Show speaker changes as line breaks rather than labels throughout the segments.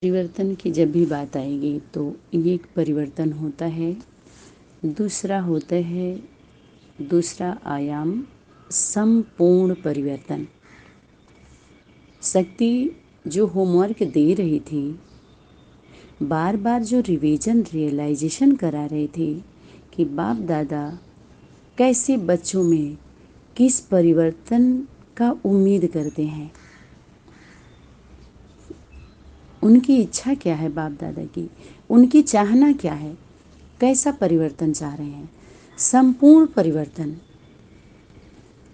परिवर्तन की जब भी बात आएगी तो ये एक परिवर्तन होता है। दूसरा होता है दूसरा आयाम संपूर्ण परिवर्तन। शक्ति जो होमवर्क दे रही थी, बार बार जो रिवीजन रियलाइजेशन करा रहे थे कि बाप दादा कैसे बच्चों में किस परिवर्तन का उम्मीद करते हैं, उनकी इच्छा क्या है, बाप दादा की उनकी चाहना क्या है, कैसा परिवर्तन चाह रहे हैं। संपूर्ण परिवर्तन।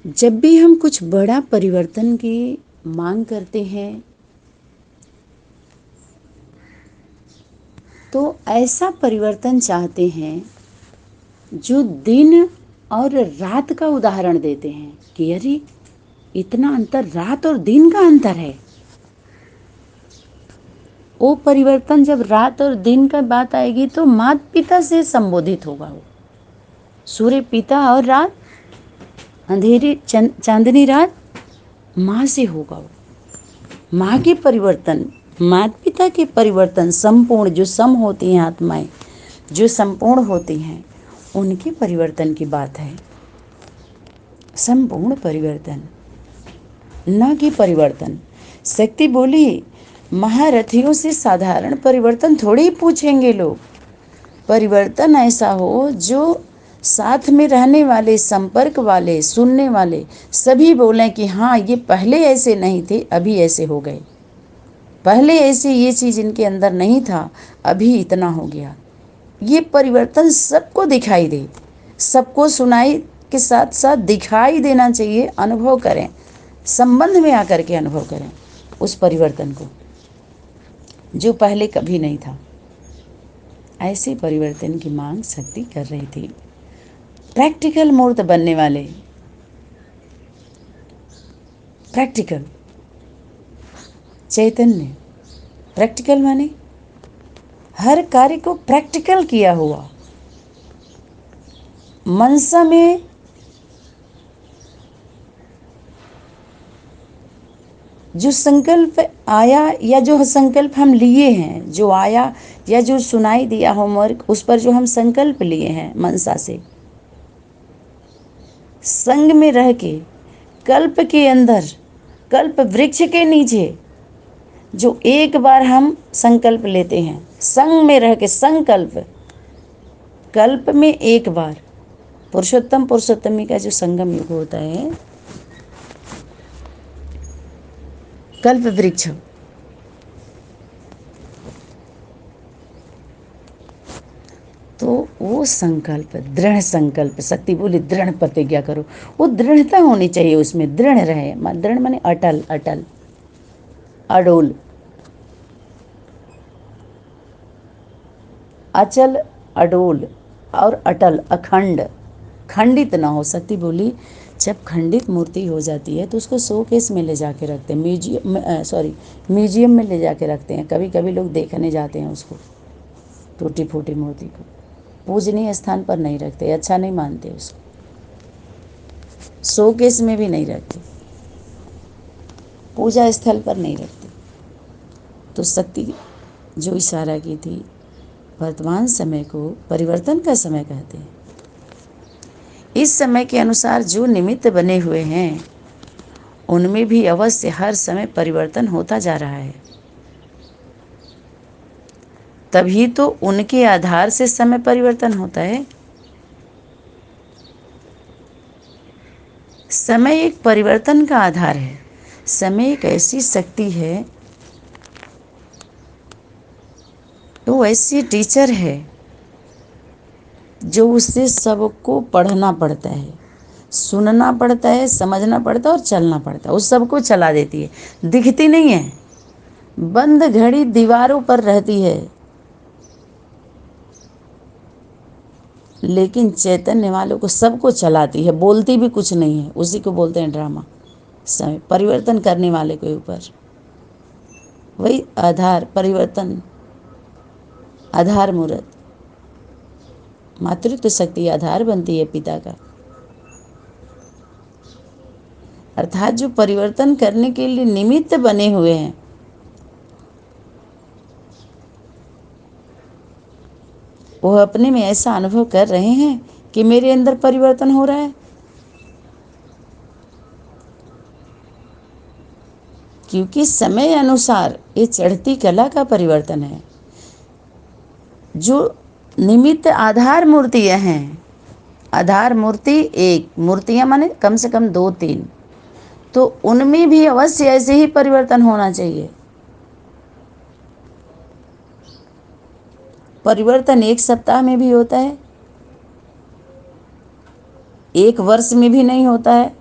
जब भी हम कुछ बड़ा परिवर्तन की मांग करते हैं तो ऐसा परिवर्तन चाहते हैं जो दिन और रात का उदाहरण देते हैं कि अरे इतना अंतर, रात और दिन का अंतर है। वो परिवर्तन जब रात और दिन का बात आएगी तो माता पिता से संबोधित होगा। वो सूर्य पिता और रात, अंधेरी चांदनी रात माँ से होगा। वो माँ के परिवर्तन, माता पिता के परिवर्तन संपूर्ण, जो सम होती हैं आत्माएं, जो संपूर्ण होती हैं, उनके परिवर्तन की बात है। संपूर्ण परिवर्तन, न कि परिवर्तन। शक्ति बोली महारथियों से साधारण परिवर्तन थोड़ी ही पूछेंगे लोग। परिवर्तन ऐसा हो जो साथ में रहने वाले, संपर्क वाले, सुनने वाले सभी बोलें कि हाँ, ये पहले ऐसे नहीं थे, अभी ऐसे हो गए। पहले ऐसे ये चीज़ इनके अंदर नहीं था, अभी इतना हो गया। ये परिवर्तन सबको दिखाई दे, सबको सुनाई के साथ साथ दिखाई देना चाहिए। अनुभव करें, संबंध में आकर के अनुभव करें उस परिवर्तन को जो पहले कभी नहीं था। ऐसे परिवर्तन की मांग शक्ति कर रही थी। प्रैक्टिकल मूर्त बनने वाले, प्रैक्टिकल चैतन्य। प्रैक्टिकल माने हर कार्य को प्रैक्टिकल किया हुआ। मनसा में जो संकल्प आया या जो संकल्प हम लिए हैं, जो आया या जो सुनाई दिया होमवर्क, उस पर जो हम संकल्प लिए हैं मनसा से, संग में रह के, कल्प के अंदर, कल्प वृक्ष के नीचे जो एक बार हम संकल्प लेते हैं, संग में रह के, संकल्प, कल्प में एक बार, पुरुषोत्तम पुरुषोत्तमी का जो संगम युग होता है, कल्प वृक्ष, तो वो संकल्प, दृढ़ संकल्प, शक्ति बोली दृढ़ प्रतिज्ञा करो। वो दृढ़ता होनी चाहिए उसमें, दृढ़ रहे। दृढ़ माने अटल, अटल, अडोल, अचल, अडोल और अटल, अखंड, खंडित ना हो। शक्ति बोली जब खंडित मूर्ति हो जाती है तो उसको शोकेस में ले जाके रखते हैं, म्यूजियम में ले जाके रखते हैं। कभी कभी लोग देखने जाते हैं उसको, टूटी फूटी मूर्ति को। पूजनीय स्थान पर नहीं रखते, अच्छा नहीं मानते उसको, शोकेस में भी नहीं रखते, पूजा स्थल पर नहीं रखते। तो शक्ति जो इशारा की थी, वर्तमान समय को परिवर्तन का समय कहते हैं। इस समय के अनुसार जो निमित्त बने हुए हैं उनमें भी अवश्य हर समय परिवर्तन होता जा रहा है। तभी तो उनके आधार से समय परिवर्तन होता है। समय एक परिवर्तन का आधार है। समय एक ऐसी शक्ति है, तो ऐसी टीचर है जो उससे सबको पढ़ना पड़ता है, सुनना पड़ता है, समझना पड़ता है और चलना पड़ता है। वो सबको चला देती है, दिखती नहीं है, बंद घड़ी दीवारों पर रहती है, लेकिन चैतन्य वालों को सबको चलाती है, बोलती भी कुछ नहीं है। उसी को बोलते हैं ड्रामा। समय परिवर्तन करने वाले के ऊपर वही आधार, परिवर्तन, आधार मूर्त, मातृत्व शक्ति आधार बनती है पिता का। अर्थात जो परिवर्तन करने के लिए निमित्त बने हुए हैं, वो अपने में ऐसा अनुभव कर रहे हैं कि मेरे अंदर परिवर्तन हो रहा है, क्योंकि समय अनुसार ये चढ़ती कला का परिवर्तन है। जो निमित्त आधार मूर्तियां हैं, आधार मूर्ति एक, मूर्तियां माने कम से कम 2-3, तो उनमें भी अवश्य ऐसे ही परिवर्तन होना चाहिए। परिवर्तन 1 सप्ताह में भी होता है, 1 वर्ष में भी नहीं होता है,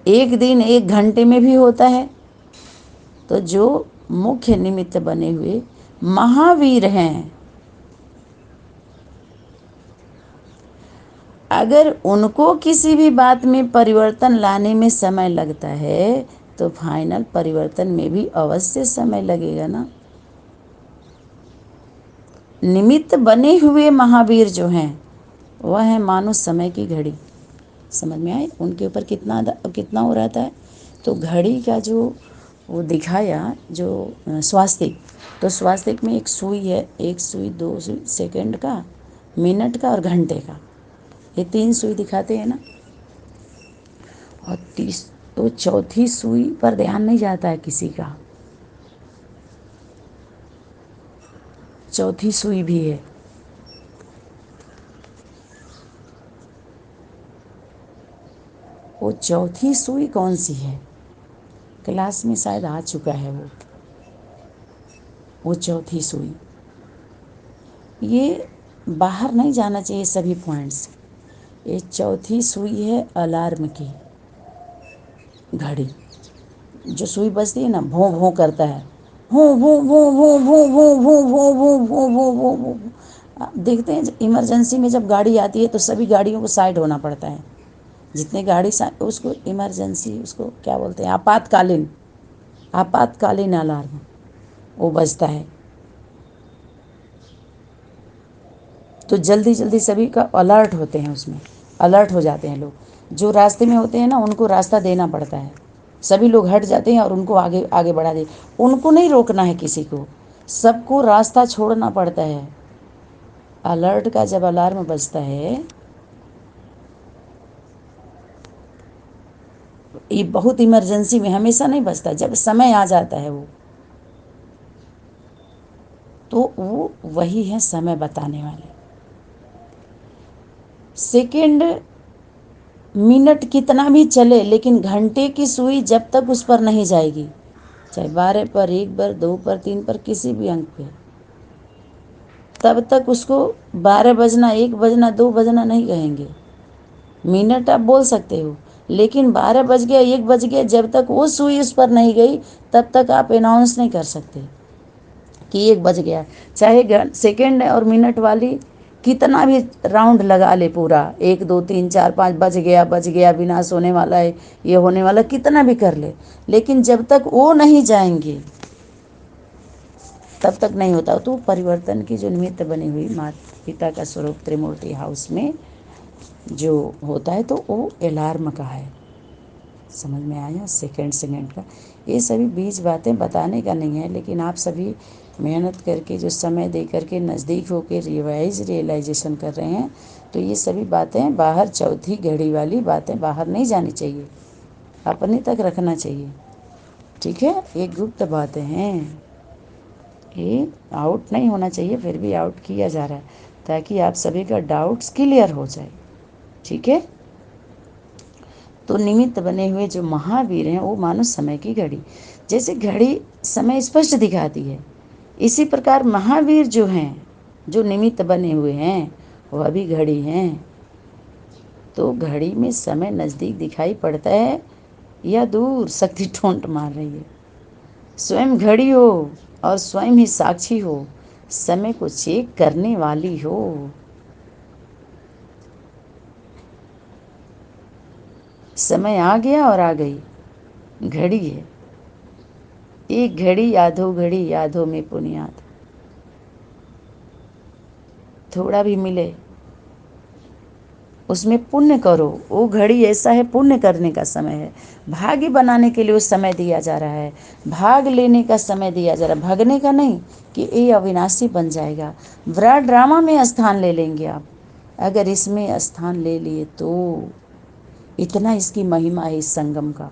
1 दिन 1 घंटे में भी होता है। तो जो मुख्य निमित्त बने हुए महावीर हैं, अगर उनको किसी भी बात में परिवर्तन लाने में समय लगता है तो फाइनल परिवर्तन में भी अवश्य समय लगेगा ना। निमित्त बने हुए महावीर जो हैं वह है मानो समय की घड़ी। समझ में आए उनके ऊपर कितना हो रहता है। तो घड़ी का जो वो दिखाया जो स्वास्तिक, तो स्वास्तिक में एक सुई है, 1 सुई 2 सुई, सेकंड का, मिनट का और घंटे का, ये 3 सुई दिखाते हैं ना। और तो चौथी सुई पर ध्यान नहीं जाता है किसी का, चौथी सुई भी है। वो चौथी सुई कौन सी है, क्लास में शायद आ चुका है वो चौथी सुई। ये बाहर नहीं जाना चाहिए सभी पॉइंट्स। ये चौथी सुई है अलार्म की घड़ी। जो सुई बजती है ना, भों भों करता है, भों भों भों भों भों भों भों भों भों भों भों भों भों। आप देखते हैं इमरजेंसी में जब गाड़ी आती है तो सभी गाड़ियों को साइड होना पड़ता है। जितने गाड़ी उसको इमरजेंसी, उसको क्या बोलते हैं, आपातकालीन, आपातकालीन अलार्म वो बजता है। तो जल्दी जल्दी सभी का अलर्ट होते हैं, उसमें अलर्ट हो जाते हैं लोग। जो रास्ते में होते हैं ना उनको रास्ता देना पड़ता है, सभी लोग हट जाते हैं और उनको आगे आगे बढ़ा दे। उनको नहीं रोकना है किसी को, सबको रास्ता छोड़ना पड़ता है। अलर्ट का जब अलार्म बजता है, ये बहुत इमरजेंसी में, हमेशा नहीं बजता, जब समय आ जाता है वो, तो वो वही है समय बताने वाले। सेकंड मिनट कितना भी चले, लेकिन घंटे की सुई जब तक उस पर नहीं जाएगी, चाहे 12 पर, 1 पर, 2 पर, 3 पर, किसी भी अंक पे, तब तक उसको 12 बजना, 1 बजना, 2 बजना नहीं कहेंगे। मिनट आप बोल सकते हो, लेकिन 12 बज गया, 1 बज गया, जब तक वो सुई उस पर नहीं गई तब तक आप अनाउंस नहीं कर सकते कि 1 बज गया। चाहे सेकंड और मिनट वाली कितना भी राउंड लगा ले, पूरा 1 2 3 4 5 बज गया, विनाश होने वाला है, ये होने वाला, कितना भी कर ले, लेकिन जब तक वो नहीं जाएंगे तब तक नहीं होता। तो परिवर्तन की जो निमित्त बनी हुई माता पिता का स्वरूप त्रिमूर्ति हाउस में जो होता है, तो वो अलार्म का है। समझ में आया, सेकंड का। ये सभी बीज बातें बताने का नहीं है, लेकिन आप सभी मेहनत करके जो समय दे करके नज़दीक होकर रियलाइजेशन कर रहे हैं, तो ये सभी बातें बाहर, चौथी घड़ी वाली बातें बाहर नहीं जानी चाहिए, अपने तक रखना चाहिए। ठीक है, ये गुप्त बातें हैं, ये आउट नहीं होना चाहिए, फिर भी आउट किया जा रहा है ताकि आप सभी का डाउट्स क्लियर हो जाए। ठीक है, तो निमित्त बने हुए जो महावीर हैं वो मानो समय की घड़ी, जैसे घड़ी समय स्पष्ट दिखाती है, इसी प्रकार महावीर जो हैं, जो निमित्त बने हुए हैं, वह भी घड़ी हैं। तो घड़ी में समय नज़दीक दिखाई पड़ता है या दूर शक्ति ठोंट मार रही है। स्वयं घड़ी हो और स्वयं ही साक्षी हो, समय को चेक करने वाली हो। समय आ गया और आ गई, घड़ी है, एक घड़ी यादो, घड़ी यादों में पुनियाद। थोड़ा भी मिले उसमें पुण्य करो। वो घड़ी ऐसा है, पुण्य करने का समय है, भाग्य बनाने के लिए उस समय दिया जा रहा है, भाग लेने का समय दिया जा रहा है, भागने का नहीं कि ये अविनाशी बन जाएगा। विराट ड्रामा में स्थान ले लेंगे आप, अगर इसमें स्थान ले लिए तो इतना इसकी महिमा है। इस संगम का,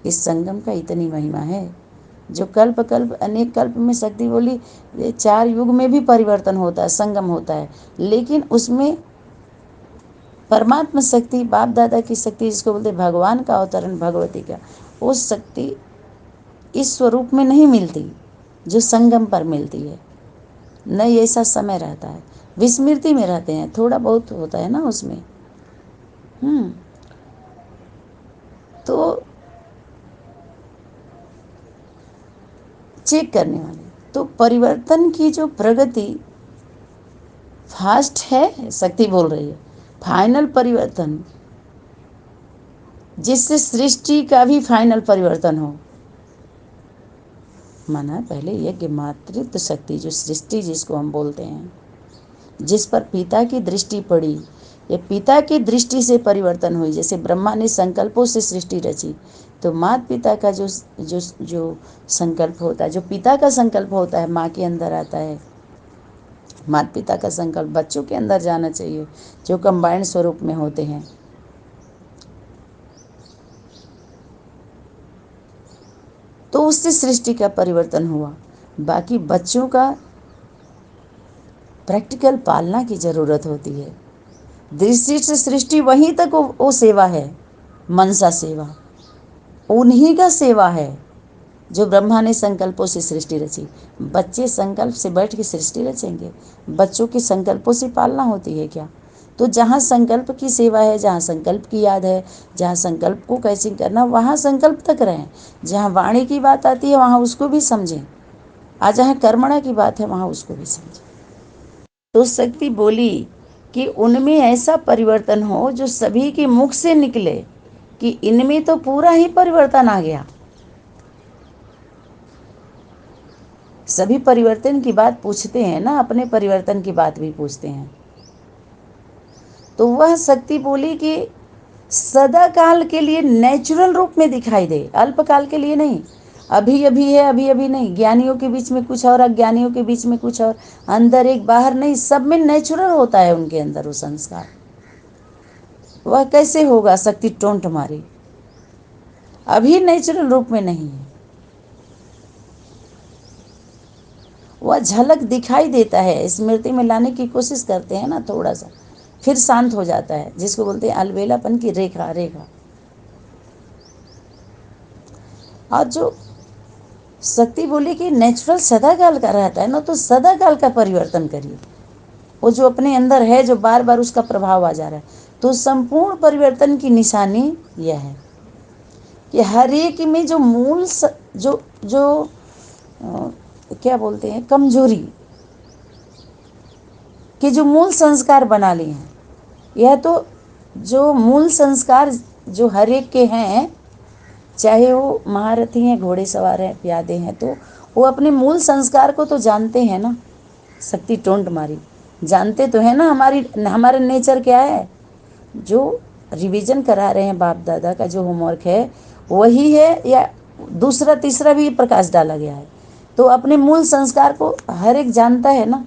इस संगम का इतनी महिमा है जो कल्प कल्प अनेक कल्प में शक्ति बोली 4 युग में भी परिवर्तन होता है, संगम होता है, लेकिन उसमें परमात्मा शक्ति, बाप दादा की शक्ति, जिसको बोलते भगवान का अवतरण, भगवती का, वो शक्ति इस स्वरूप में नहीं मिलती जो संगम पर मिलती है। नहीं ऐसा समय रहता है, विस्मृति में रहते हैं, थोड़ा बहुत होता है ना उसमें। तो चेक करने वाले, तो परिवर्तन की जो प्रगति फास्ट है, शक्ति बोल रही है, फाइनल परिवर्तन, जिससे सृष्टि का भी फाइनल परिवर्तन हो। माना पहले यज्ञ मातृत्व शक्ति, जो सृष्टि जिसको हम बोलते हैं, जिस पर पिता की दृष्टि पड़ी, ये पिता की दृष्टि से परिवर्तन हुई। जैसे ब्रह्मा ने संकल्पों से सृष्टि रची, तो माता पिता का जो जो जो संकल्प होता है, जो पिता का संकल्प होता है, माँ के अंदर आता है। माता पिता का संकल्प बच्चों के अंदर जाना चाहिए, जो कंबाइंड स्वरूप में होते हैं। तो उससे सृष्टि का परिवर्तन हुआ। बाकी बच्चों का प्रैक्टिकल पालना की जरूरत होती है। दृष्टि से सृष्टि वहीं तक वो सेवा है, मनसा सेवा उन्हीं का सेवा है जो ब्रह्मा ने संकल्पों से सृष्टि रची। बच्चे संकल्प से बैठ के सृष्टि रचेंगे? बच्चों के संकल्पों से पालना होती है क्या? तो जहाँ संकल्प की सेवा है, जहाँ संकल्प की याद है, जहाँ संकल्प को कैसे करना, वहाँ संकल्प तक रहें। जहाँ वाणी की बात आती है वहाँ उसको भी समझें, और जहाँ कर्मणा की बात है वहाँ उसको भी समझें। तो शक्ति बोली कि उनमें ऐसा परिवर्तन हो जो सभी के मुख से निकले कि इनमें तो पूरा ही परिवर्तन आ गया। सभी परिवर्तन की बात पूछते हैं ना, अपने परिवर्तन की बात भी पूछते हैं। तो वह शक्ति बोली कि सदा काल के लिए नेचुरल रूप में दिखाई दे, अल्पकाल के लिए नहीं। अभी अभी है, अभी अभी नहीं, ज्ञानियों के बीच में कुछ और, अज्ञानियों के बीच में कुछ और, अंदर एक बाहर नहीं, सब में नेचुरल होता है उनके अंदर वो संस्कार। वह कैसे होगा? शक्ति टोंट मारी, अभी नेचुरल रूप में नहीं है। वह झलक दिखाई देता है, स्मृति में लाने की कोशिश करते हैं ना थोड़ा सा, फिर शांत हो जाता है, जिसको बोलते हैं अलबेलापन की रेखा। रेखा और जो शक्ति बोली कि नेचुरल सदा काल का रहता है ना, तो सदा काल का परिवर्तन करिए। वो जो अपने अंदर है, जो बार बार उसका प्रभाव आ जा रहा है, तो संपूर्ण परिवर्तन की निशानी यह है कि हर एक में जो मूल जो जो क्या बोलते हैं, कमजोरी के जो मूल संस्कार बना लिए हैं, यह तो जो मूल संस्कार जो हर एक के हैं, चाहे वो महारथी हैं, घोड़े सवार हैं, प्यादे हैं, तो वो अपने मूल संस्कार को तो जानते हैं ना। शक्ति टोंट मारी, जानते तो है ना हमारा नेचर क्या है। जो रिवीजन करा रहे हैं बाप दादा का जो होमवर्क है वही है, या दूसरा तीसरा भी प्रकाश डाला गया है, तो अपने मूल संस्कार को हर एक जानता है ना।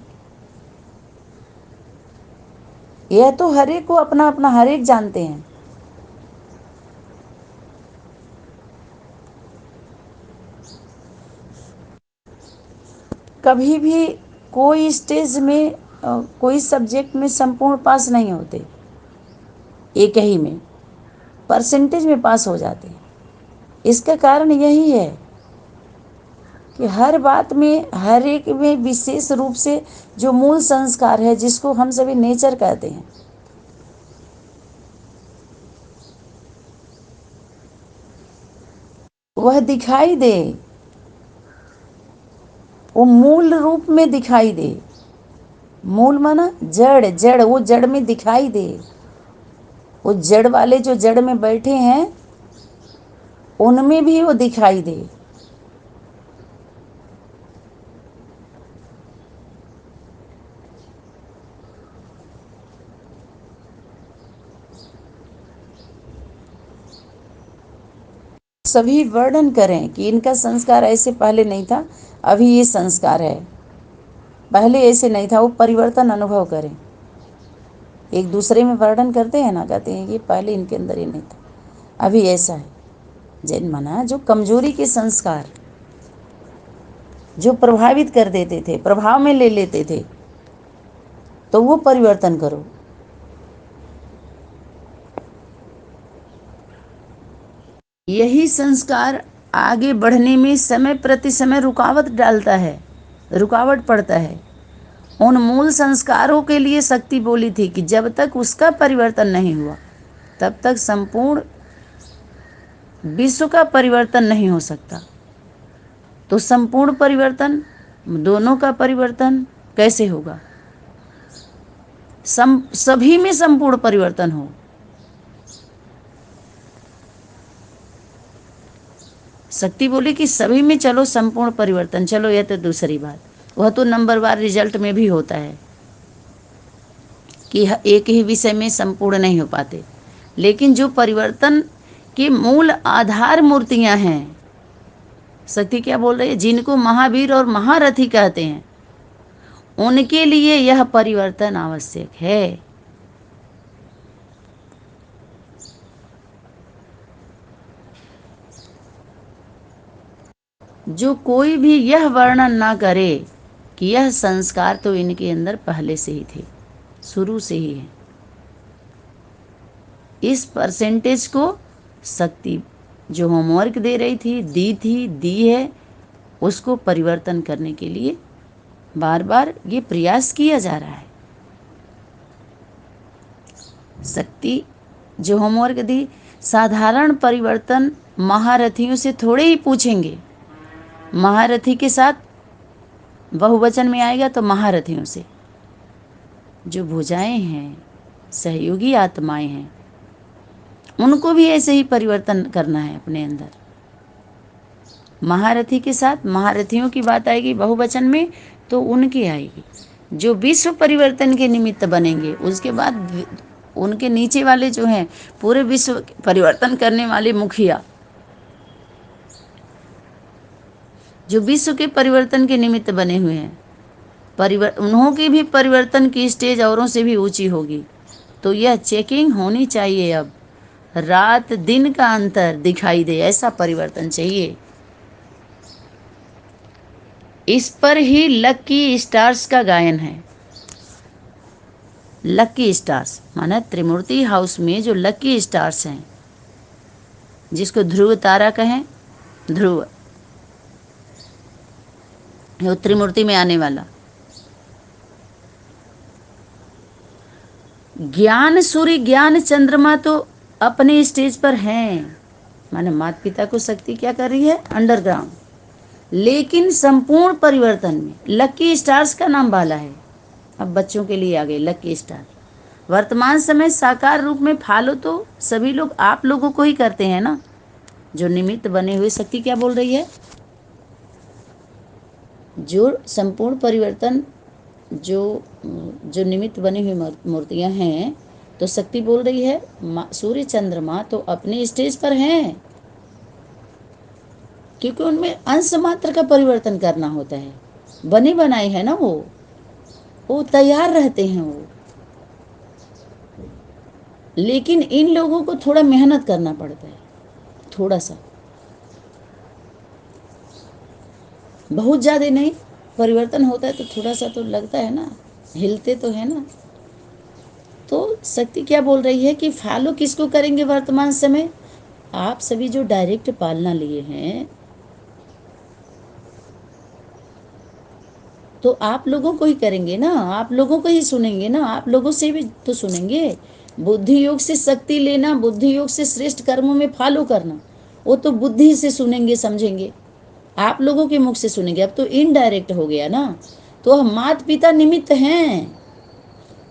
यह तो हर एक को अपना अपना हर एक जानते हैं। कभी भी कोई स्टेज में कोई सब्जेक्ट में संपूर्ण पास नहीं होते, एक ही में परसेंटेज में पास हो जाते हैं। इसका कारण यही है कि हर बात में, हर एक में विशेष रूप से जो मूल संस्कार है, जिसको हम सभी नेचर कहते हैं, वह दिखाई दे, वो मूल रूप में दिखाई दे। मूल माना जड़, जड़, वो जड़ में दिखाई दे। वो जड़ वाले जो जड़ में बैठे हैं उनमें भी वो दिखाई दे। सभी वर्णन करें कि इनका संस्कार ऐसे पहले नहीं था, अभी ये संस्कार है, पहले ऐसे नहीं था, वो परिवर्तन अनुभव करें। एक दूसरे में वर्णन करते हैं ना, कहते हैं कि पहले इनके अंदर ये नहीं था, अभी ऐसा है। जैन माना जो कमजोरी के संस्कार जो प्रभावित कर देते थे, प्रभाव में ले लेते थे, तो वो परिवर्तन करो। यही संस्कार आगे बढ़ने में समय प्रति समय रुकावट डालता है, रुकावट पड़ता है। उन मूल संस्कारों के लिए शक्ति बोली थी कि जब तक उसका परिवर्तन नहीं हुआ तब तक संपूर्ण विश्व का परिवर्तन नहीं हो सकता। तो संपूर्ण परिवर्तन, दोनों का परिवर्तन कैसे होगा? सभी में संपूर्ण परिवर्तन हो। शक्ति बोली कि सभी में चलो संपूर्ण परिवर्तन, चलो यह तो दूसरी बात, वह तो नंबरवार रिजल्ट में भी होता है कि एक ही विषय में संपूर्ण नहीं हो पाते। लेकिन जो परिवर्तन की मूल आधार मूर्तियां हैं, शक्ति क्या बोल रही है, जिनको महावीर और महारथी कहते हैं, उनके लिए यह परिवर्तन आवश्यक है। जो कोई भी यह वर्णन ना करे कि यह संस्कार तो इनके अंदर पहले से ही थे, शुरू से ही है, इस परसेंटेज को शक्ति जो होमवर्क दे रही थी, दी है, उसको परिवर्तन करने के लिए बार बार ये प्रयास किया जा रहा है। शक्ति जो होमवर्क दी, साधारण परिवर्तन महारथियों से थोड़े ही पूछेंगे। महारथी के साथ बहुवचन में आएगा तो महारथियों से। जो भुजाएं हैं, सहयोगी आत्माएं हैं, उनको भी ऐसे ही परिवर्तन करना है अपने अंदर। महारथी के साथ महारथियों की बात आएगी बहुवचन में तो उनकी आएगी। जो विश्व परिवर्तन के निमित्त बनेंगे, उसके बाद उनके नीचे वाले जो हैं, पूरे विश्व परिवर्तन करने वाले मुखिया, जो विश्व के परिवर्तन के निमित्त बने हुए हैं, उन्हों की भी परिवर्तन की स्टेज औरों से भी ऊंची होगी। तो यह चेकिंग होनी चाहिए। अब रात दिन का अंतर दिखाई दे, ऐसा परिवर्तन चाहिए। इस पर ही लकी स्टार्स का गायन है। लकी स्टार्स माना त्रिमूर्ति हाउस में जो लकी स्टार्स हैं, जिसको ध्रुव तारा कहें, ध्रुव, वो त्रिमूर्ति में आने वाला। ज्ञान सूर्य, ज्ञान चंद्रमा तो अपने स्टेज पर हैं, माने माता पिता को शक्ति क्या कर रही है, अंडरग्राउंड। लेकिन संपूर्ण परिवर्तन में लकी स्टार्स का नाम बाला है। अब बच्चों के लिए आ गए लकी स्टार। वर्तमान समय साकार रूप में फॉलो तो सभी लोग आप लोगों को ही करते हैं ना, जो निमित्त बने हुए। शक्ति क्या बोल रही है, जो संपूर्ण परिवर्तन जो निमित्त बनी हुई मूर्तियां हैं, तो शक्ति बोल रही है सूर्य चंद्रमा तो अपने स्टेज पर हैं, क्योंकि उनमें अंश मात्र का परिवर्तन करना होता है। बने बनाए हैं ना, वो तैयार रहते हैं वो। लेकिन इन लोगों को थोड़ा मेहनत करना पड़ता है, थोड़ा सा, बहुत ज़्यादा नहीं। परिवर्तन होता है तो थोड़ा सा तो लगता है ना, हिलते तो है ना। तो शक्ति क्या बोल रही है कि फॉलो किसको करेंगे वर्तमान समय, आप सभी जो डायरेक्ट पालना लिए हैं, तो आप लोगों को ही करेंगे ना, आप लोगों को ही सुनेंगे ना, आप लोगों से भी तो सुनेंगे। बुद्धि योग से शक्ति लेना, बुद्धि योग से श्रेष्ठ कर्मों में फॉलो करना, वो तो बुद्धि से सुनेंगे, समझेंगे, आप लोगों के मुख से सुनेंगे। अब तो इनडायरेक्ट हो गया ना। तो हम माता पिता निमित्त हैं,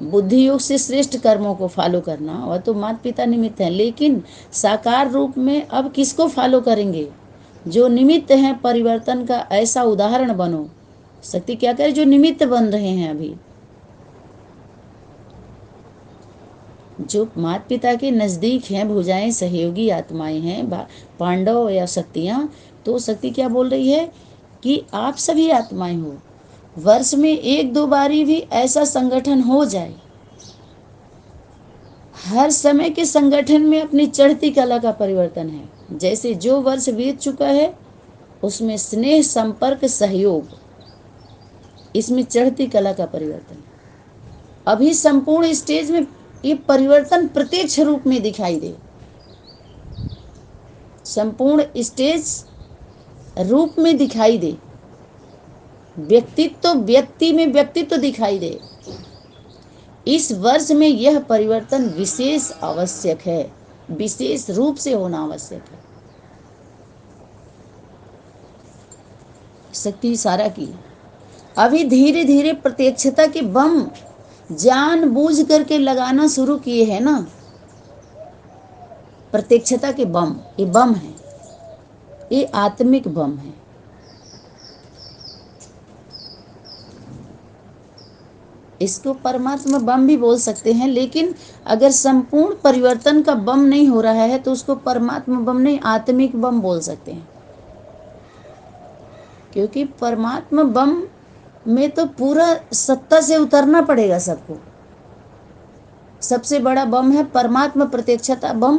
बुद्धि योग से श्रेष्ठ कर्मों को फॉलो करना, वह तो माता पिता निमित्त हैं। लेकिन साकार रूप में अब किसको फॉलो करेंगे, जो निमित्त हैं परिवर्तन का, ऐसा उदाहरण बनो। शक्ति क्या करे, जो निमित्त बन रहे हैं अभी। जो माता पिता के नज़दीक हैं, भुजाएं सहयोगी आत्माएं हैं, पांडव या शक्तियाँ, तो शक्ति क्या बोल रही है कि आप सभी आत्माएं हो, वर्ष में एक दो बारी भी ऐसा संगठन हो जाए, हर समय के संगठन में अपनी चढ़ती कला का परिवर्तन है। जैसे जो वर्ष बीत चुका है उसमें स्नेह, संपर्क, सहयोग, इसमें चढ़ती कला का परिवर्तन। अभी संपूर्ण स्टेज में ये परिवर्तन प्रत्यक्ष रूप में दिखाई दे, संपूर्ण स्टेज रूप में दिखाई दे, व्यक्तित्व, व्यक्ति में व्यक्तित्व दिखाई दे। इस वर्ष में यह परिवर्तन विशेष आवश्यक है, विशेष रूप से होना आवश्यक है। शक्ति इशारा की, अभी धीरे धीरे प्रत्यक्षता के बम जानबूझ करके लगाना शुरू किए हैं ना। प्रत्यक्षता के बम, ये बम है, ये आत्मिक बम है। इसको परमात्मा बम भी बोल सकते हैं, लेकिन अगर संपूर्ण परिवर्तन का बम नहीं हो रहा है तो उसको परमात्मा बम नहीं, आत्मिक बम बोल सकते हैं। क्योंकि परमात्मा बम में तो पूरा सत्ता से उतरना पड़ेगा सबको। सबसे बड़ा बम है परमात्मा प्रत्यक्षता बम,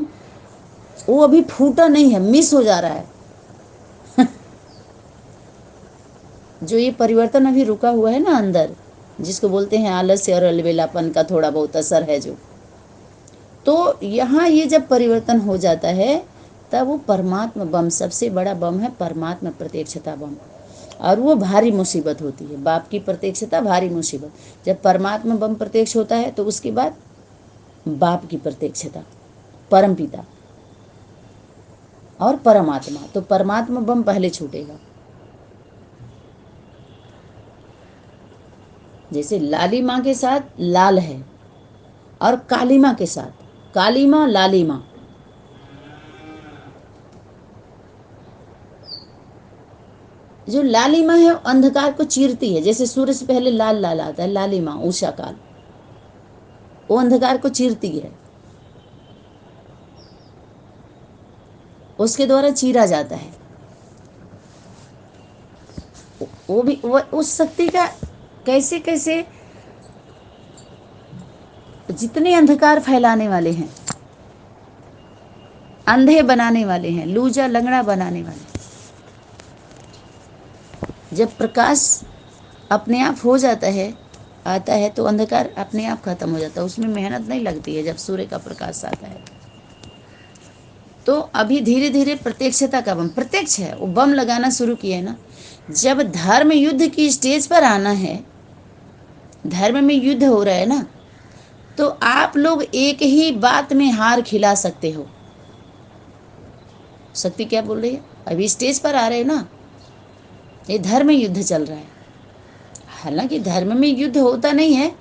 वो अभी फूटा नहीं है, मिस हो जा रहा है। जो ये परिवर्तन अभी रुका हुआ है ना अंदर, जिसको बोलते हैं आलस्य और अलबेलापन का थोड़ा बहुत असर है जो, तो यहाँ ये जब परिवर्तन हो जाता है तब वो परमात्मा बम, सबसे बड़ा बम है परमात्मा प्रत्यक्षता बम, और वो भारी मुसीबत होती है। बाप की प्रत्यक्षता भारी मुसीबत, जब परमात्मा बम प्रत्यक्ष होता है तो उसके बाद बाप की प्रत्यक्षता, परम पिता और परमात्मा, तो परमात्मा बम पहले छूटेगा। जैसे लाली माँ के साथ लाल है और काली माँ के साथ काली माँ, लाली माँ। जो लाली माँ है अंधकार को चीरती है, जैसे सूर्य से पहले लाल लाल आता है, लाली माँ उषा काल, वो अंधकार को चीरती है, उसके द्वारा चीरा जाता है। वो भी वो उस शक्ति का कैसे कैसे, जितने अंधकार फैलाने वाले हैं, अंधे बनाने वाले हैं, लूजा लंगड़ा बनाने वाले, जब प्रकाश अपने आप हो जाता है, आता है, तो अंधकार अपने आप खत्म हो जाता है, उसमें मेहनत नहीं लगती है। जब सूर्य का प्रकाश आता है तो अभी धीरे धीरे प्रत्यक्षता का बम, प्रत्यक्ष है, वो बम लगाना शुरू किया है ना। जब धर्म युद्ध की स्टेज पर आना है, धर्म में युद्ध हो रहा है ना, तो आप लोग एक ही बात में हार खिला सकते हो। शक्ति क्या बोल रही है, अभी स्टेज पर आ रहे हैं ना, ये धर्म युद्ध चल रहा है। हालांकि धर्म में युद्ध होता नहीं है,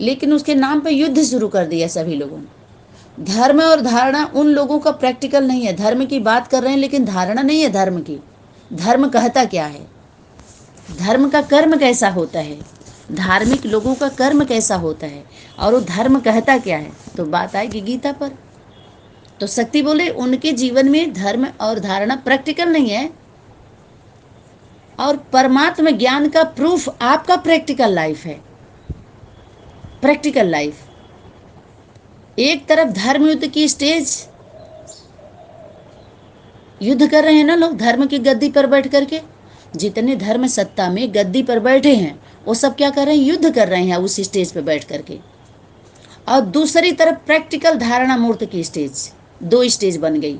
लेकिन उसके नाम पर युद्ध शुरू कर दिया सभी लोगों ने। धर्म और धारणा उन लोगों का प्रैक्टिकल नहीं है, धर्म की बात कर रहे हैं लेकिन धारणा नहीं है धर्म की। धर्म कहता क्या है, धर्म का कर्म कैसा होता है, धार्मिक लोगों का कर्म कैसा होता है, और वो धर्म कहता क्या है, तो बात आएगी गीता पर। तो शक्ति बोले उनके जीवन में धर्म और धारणा प्रैक्टिकल नहीं है, और परमात्मा ज्ञान का प्रूफ आपका प्रैक्टिकल लाइफ है। प्रैक्टिकल लाइफ, एक तरफ धर्म युद्ध की स्टेज, युद्ध कर रहे हैं ना लोग धर्म की गद्दी पर बैठ करके, जितने धर्म सत्ता में गद्दी पर बैठे हैं वो सब क्या कर रहे हैं, युद्ध कर रहे हैं उस स्टेज पर बैठ करके। और दूसरी तरफ प्रैक्टिकल धारणा मूर्त की स्टेज, दो स्टेज बन गई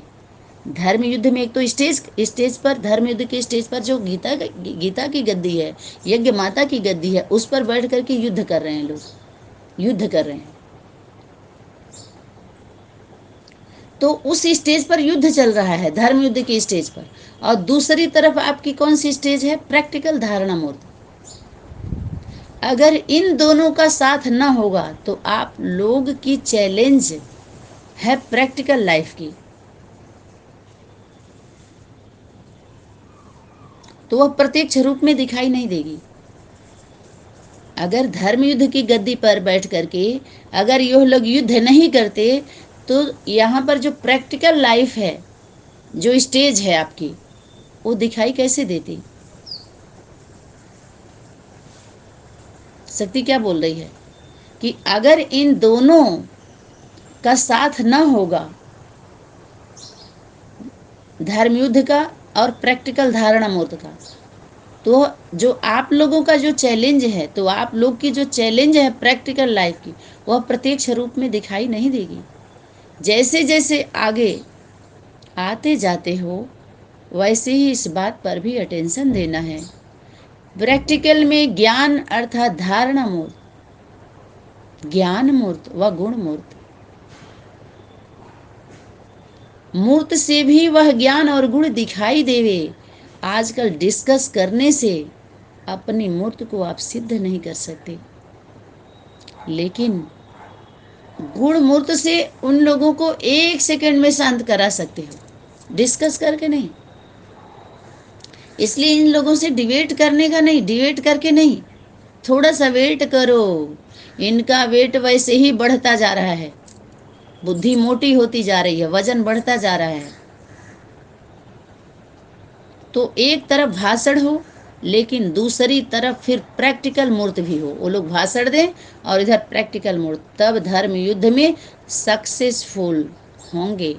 धर्म युद्ध में। एक तो स्टेज पर, धर्म युद्ध के स्टेज पर जो गीता की गद्दी है, यज्ञ माता की गद्दी है, उस पर बैठ करके युद्ध कर रहे हैं लोग, युद्ध कर रहे हैं। तो उस स्टेज पर युद्ध चल रहा है, धर्म युद्ध की स्टेज पर। और दूसरी तरफ आपकी कौन सी स्टेज है, प्रैक्टिकल धारणा मूर्त। अगर इन दोनों का साथ ना होगा तो आप लोग की चैलेंज है प्रैक्टिकल लाइफ की, तो वह प्रत्यक्ष रूप में दिखाई नहीं देगी। अगर धर्म युद्ध की गद्दी पर बैठ करके अगर यह लोग युद्ध नहीं करते तो यहाँ पर जो प्रैक्टिकल लाइफ है, जो स्टेज है आपकी, वो दिखाई कैसे देती। शक्ति क्या बोल रही है कि अगर इन दोनों का साथ न होगा, धर्म युद्ध का और प्रैक्टिकल धारणा मूर्त का, तो जो आप लोगों का जो चैलेंज है, तो आप लोग की जो चैलेंज है प्रैक्टिकल लाइफ की, वह प्रत्यक्ष रूप में दिखाई नहीं देगी। जैसे जैसे आगे आते जाते हो वैसे ही इस बात पर भी अटेंशन देना है। प्रैक्टिकल में ज्ञान अर्थात धारणा मूर्त, ज्ञान मूर्त व गुण मूर्त, मूर्त से भी वह ज्ञान और गुण दिखाई देवे। आजकल डिस्कस करने से अपनी मूर्त को आप सिद्ध नहीं कर सकते, लेकिन गुण मूर्त से उन लोगों को 1 सेकंड में शांत करा सकते हो, डिस्कस करके नहीं। इसलिए इन लोगों से डिबेट करने का नहीं, डिबेट करके नहीं, थोड़ा सा वेट करो। इनका वेट वैसे ही बढ़ता जा रहा है, बुद्धि मोटी होती जा रही है, वजन बढ़ता जा रहा है। तो एक तरफ भाषण हो, लेकिन दूसरी तरफ फिर प्रैक्टिकल मूर्त भी हो। वो लोग भाषण दें और इधर प्रैक्टिकल मूर्त, तब धर्म युद्ध में सक्सेसफुल होंगे।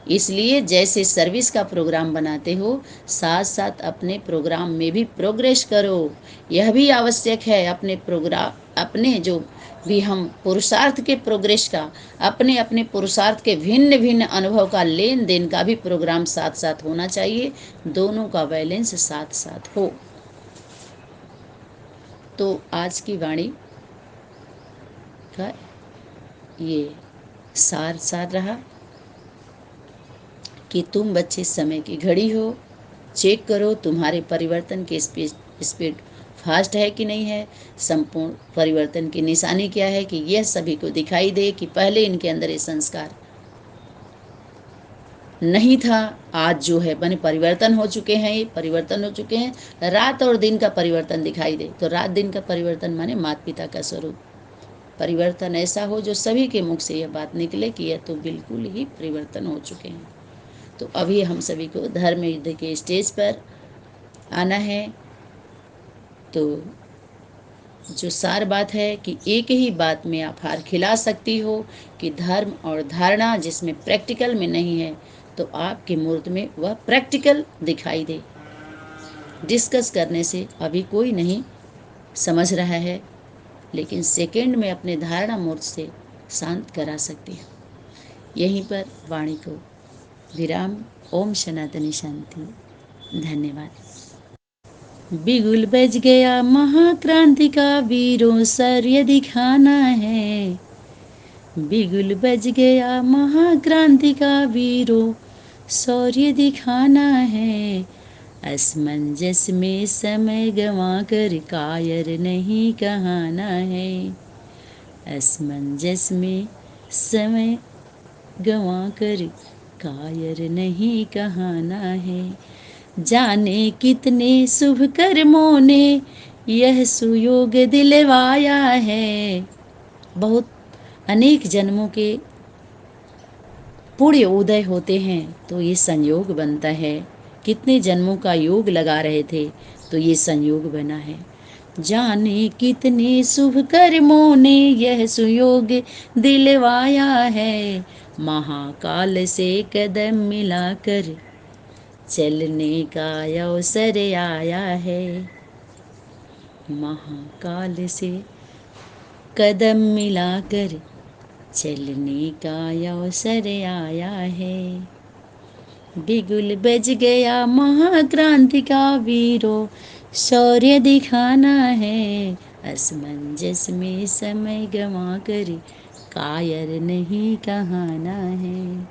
इसलिए जैसे सर्विस का प्रोग्राम बनाते हो, साथ साथ अपने प्रोग्राम में भी प्रोग्रेस करो। यह भी आवश्यक है, अपने प्रोग्राम, अपने जो भी हम पुरुषार्थ के प्रोग्रेस का, अपने अपने पुरुषार्थ के भिन्न भिन्न अनुभव का लेन देन का भी प्रोग्राम साथ साथ होना चाहिए। दोनों का बैलेंस साथ साथ हो। तो आज की वाणी का ये सार रहा कि तुम बच्चे समय की घड़ी हो, चेक करो तुम्हारे परिवर्तन की स्पीड फास्ट है कि नहीं है। संपूर्ण परिवर्तन की निशानी क्या है कि यह सभी को दिखाई दे कि पहले इनके अंदर ये संस्कार नहीं था, आज जो है बने परिवर्तन हो चुके हैं, ये परिवर्तन हो चुके हैं। रात और दिन का परिवर्तन दिखाई दे, तो रात दिन का परिवर्तन माने माता पिता का स्वरूप परिवर्तन ऐसा हो जो सभी के मुख से यह बात निकले कि यह तो बिल्कुल ही परिवर्तन हो चुके हैं। तो अभी हम सभी को धर्म युद्ध के स्टेज पर आना है। तो जो सार बात है कि एक ही बात में आप हार खिला सकती हो कि धर्म और धारणा जिसमें प्रैक्टिकल में नहीं है, तो आपके मूर्त में वह प्रैक्टिकल दिखाई दे। डिस्कस करने से अभी कोई नहीं समझ रहा है, लेकिन सेकंड में अपने धारणा मूर्त से शांत करा सकती है। यहीं पर वाणी को विराम। ओम सनातनी शांति। धन्यवाद। बिगुल बज गया महाक्रांति का, वीरों शौर्य दिखाना है। बिगुल बज गया महाक्रांति का, वीरों शौर्य दिखाना है। असमंजस में समय गंवा कर कायर नहीं कहाना है। असमंजस में समय गंवा कर कायर नहीं कहाना है। जाने कितने शुभ कर्मों ने यह सुयोग दिलवाया है। बहुत अनेक जन्मों के पुण्य उदय होते हैं तो ये संयोग बनता है। कितने जन्मों का योग लगा रहे थे तो ये संयोग बना है। जाने कितने शुभ कर्मों ने यह सुयोग दिलवाया है। महाकाल से कदम मिलाकर चलने का अवसर आया है। महाकाल से कदम मिलाकर चलने का अवसर आया है। बिगुल बज गया महाक्रांति का, वीरों शौर्य दिखाना है। असमंजस में समय गंवा कर कायर नहीं कहाना है।